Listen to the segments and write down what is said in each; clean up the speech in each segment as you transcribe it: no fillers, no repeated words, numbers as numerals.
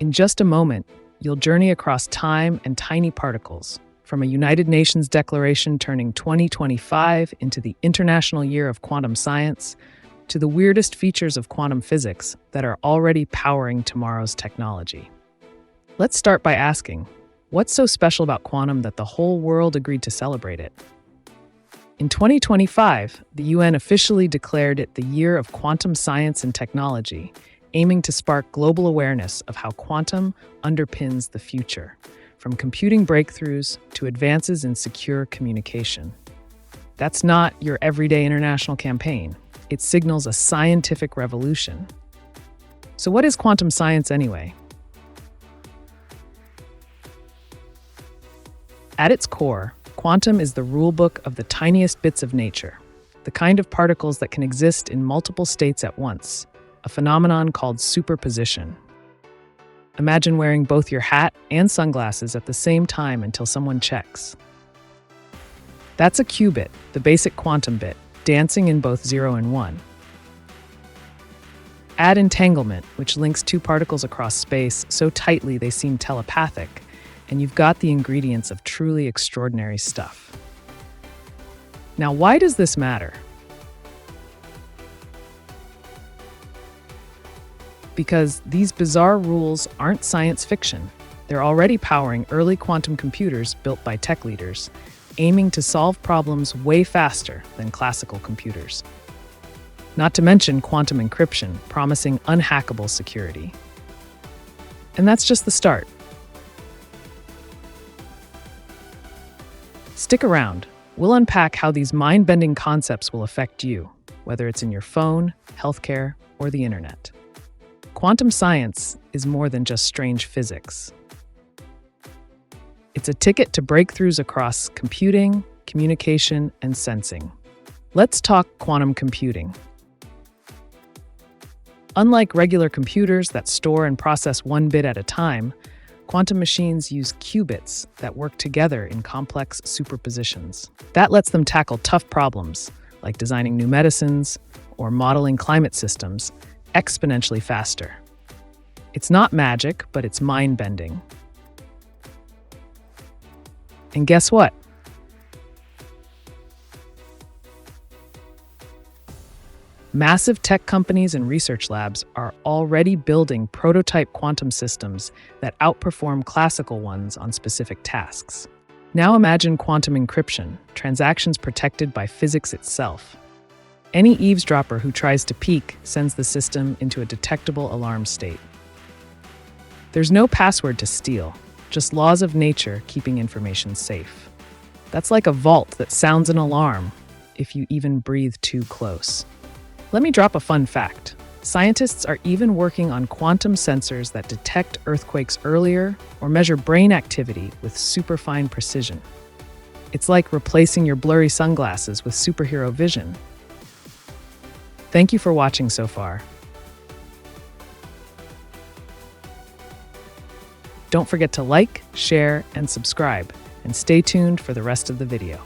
In just a moment, you'll journey across time and tiny particles, from a United Nations declaration turning 2025 into the International Year of Quantum Science, to the weirdest features of quantum physics that are already powering tomorrow's technology. Let's start by asking, what's so special about quantum that the whole world agreed to celebrate it? In 2025, the UN officially declared it the Year of Quantum Science and Technology, aiming to spark global awareness of how quantum underpins the future, from computing breakthroughs to advances in secure communication. That's not your everyday international campaign. It signals a scientific revolution. So what is quantum science anyway? At its core, quantum is the rulebook of the tiniest bits of nature, the kind of particles that can exist in multiple states at once, a phenomenon called superposition. Imagine wearing both your hat and sunglasses at the same time until someone checks. That's a qubit, the basic quantum bit, dancing in both 0 and 1. Add entanglement, which links two particles across space so tightly they seem telepathic, and you've got the ingredients of truly extraordinary stuff. Now, why does this matter? Because these bizarre rules aren't science fiction. They're already powering early quantum computers built by tech leaders, aiming to solve problems way faster than classical computers. Not to mention quantum encryption, promising unhackable security. And that's just the start. Stick around. We'll unpack how these mind-bending concepts will affect you, whether it's in your phone, healthcare, or the internet. Quantum science is more than just strange physics. It's a ticket to breakthroughs across computing, communication, and sensing. Let's talk quantum computing. Unlike regular computers that store and process one bit at a time, quantum machines use qubits that work together in complex superpositions. That lets them tackle tough problems, like designing new medicines or modeling climate systems, exponentially faster. It's not magic, but it's mind-bending. And guess what? Massive tech companies and research labs are already building prototype quantum systems that outperform classical ones on specific tasks. Now imagine quantum encryption, transactions protected by physics itself. Any eavesdropper who tries to peek sends the system into a detectable alarm state. There's no password to steal, just laws of nature keeping information safe. That's like a vault that sounds an alarm if you even breathe too close. Let me drop a fun fact. Scientists are even working on quantum sensors that detect earthquakes earlier or measure brain activity with superfine precision. It's like replacing your blurry sunglasses with superhero vision. Thank you for watching so far. Don't forget to like, share, and subscribe, and stay tuned for the rest of the video.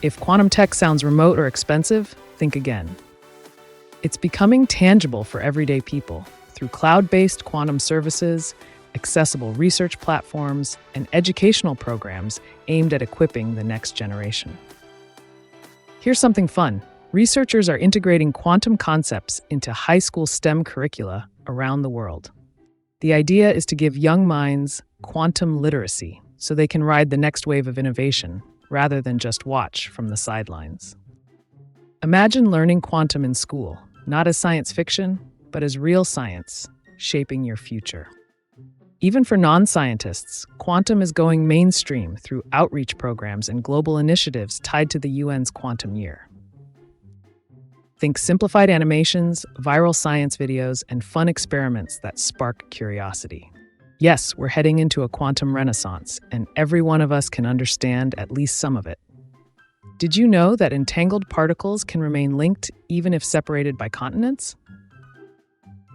If quantum tech sounds remote or expensive, think again. It's becoming tangible for everyday people through cloud-based quantum services, accessible research platforms, and educational programs aimed at equipping the next generation. Here's something fun. Researchers are integrating quantum concepts into high school STEM curricula around the world. The idea is to give young minds quantum literacy so they can ride the next wave of innovation rather than just watch from the sidelines. Imagine learning quantum in school, not as science fiction, but as real science, shaping your future. Even for non-scientists, quantum is going mainstream through outreach programs and global initiatives tied to the UN's Quantum Year. Think simplified animations, viral science videos, and fun experiments that spark curiosity. Yes, we're heading into a quantum renaissance, and every one of us can understand at least some of it. Did you know that entangled particles can remain linked even if separated by continents?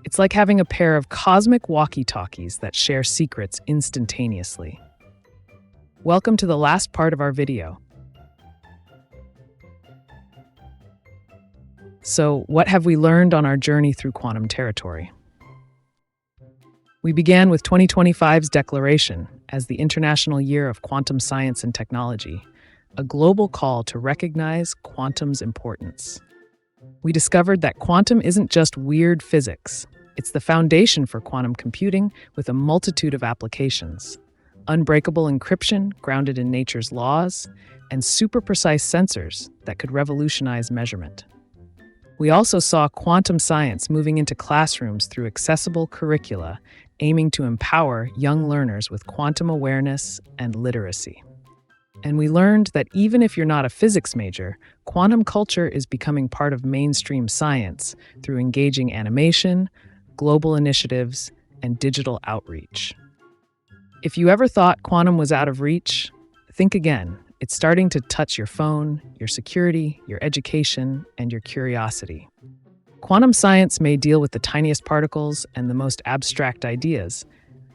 It's like having a pair of cosmic walkie-talkies that share secrets instantaneously. Welcome to the last part of our video. So, what have we learned on our journey through quantum territory? We began with 2025's declaration as the International Year of Quantum Science and Technology, a global call to recognize quantum's importance. We discovered that quantum isn't just weird physics, it's the foundation for quantum computing with a multitude of applications. Unbreakable encryption grounded in nature's laws, and super precise sensors that could revolutionize measurement. We also saw quantum science moving into classrooms through accessible curricula, aiming to empower young learners with quantum awareness and literacy. And we learned that even if you're not a physics major, quantum culture is becoming part of mainstream science through engaging animation, global initiatives, and digital outreach. If you ever thought quantum was out of reach, think again. It's starting to touch your phone, your security, your education, and your curiosity. Quantum science may deal with the tiniest particles and the most abstract ideas,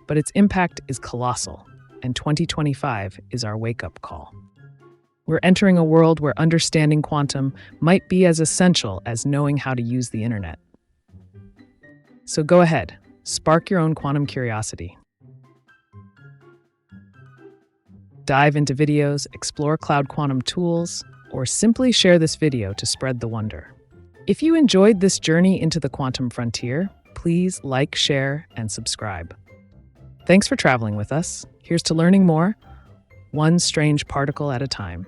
but its impact is colossal, and 2025 is our wake-up call. We're entering a world where understanding quantum might be as essential as knowing how to use the internet. So go ahead, spark your own quantum curiosity. Dive into videos, explore cloud quantum tools, or simply share this video to spread the wonder. If you enjoyed this journey into the quantum frontier, please like, share, and subscribe. Thanks for traveling with us. Here's to learning more, one strange particle at a time.